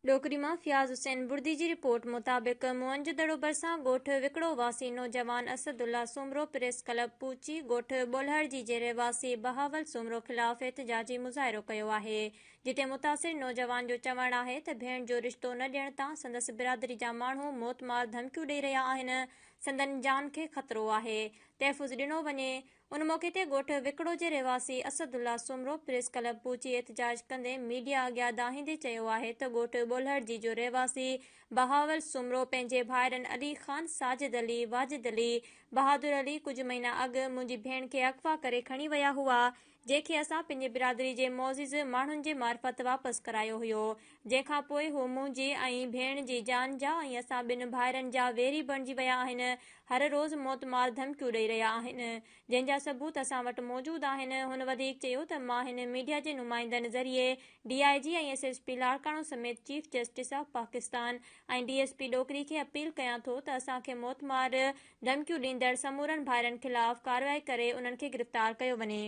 डोकरी मां फियाज़ हुसैन बुर्दी जी रिपोर्ट मुताबिक़ मुअंजदड़ो भरिसां ॻोठ विकड़ो वासी नौजवान असदुल्ला सुमरो प्रेस क्लब पूची ॻोठ ॿोलहर जी जे रहवासी बहावल सुमरो ख़िलाफ़ एहतिजाजी मुज़ाहिरो कयो आहे, जिते मुतासिर नौजवान जो चवणु आहे त भेण जो रिश्तो न ॾियण तां संदसि बिरादरी जा माण्हू मौतमार धमकियूं ॾेई रहिया आहिनि। संदन जान खे ख़तरो आहे। तहफ़ुज़ ॾिनो वञे। उन मौक़े ते ॻोठ विकड़ो जे रहवासी असदुल्ला सुमरो प्रेस क्लब पूची एहतिजाज कंदे मीडिया अॻियां दाहींदे चयो आहे त ॻोठ ॿोलहर जी जो रहवासी बहावल सुमरो पंहिंजे भाइरनि अली ख़ान, साजिद अली, वाजिद अली, बहादुर अली कुझु महीना अॻु मुंहिंजी भेण खे अगवा करे खणी विया हुआ, जंहिंखे असां पंहिंजे बिरादरी जे मोज़िज़ माण्हुनि जे मार्फत वापसि करायो हुयो। जंहिंखां पोइ हू मुंहिंजी ऐं भेण जी जान जा ऐं असां ॿिनि भाइरनि जा वेरी बणिजी विया आहिनि। हर रोज़ मौतमार धमकियूं ॾेई रहिया आहिनि, जंहिंजा सबूत असां वटि मौजूदु आहिनि। हुन वधीक चयो त मां हिन मीडिया जे नुमाइंदनि ज़रिए DIG ऐं SSP लाड़काणो समेत चीफ जस्टिस ऑफ पाकिस्तान ऐं DSP डोकरी खे अपील कयां थो त असांखे मौतमार धमकियूं ॾींदड़ समूरनि भाइरनि ख़िलाफ़ कार्रवाई करे उन्हनि खे गिरफ़्तार कयो वञे।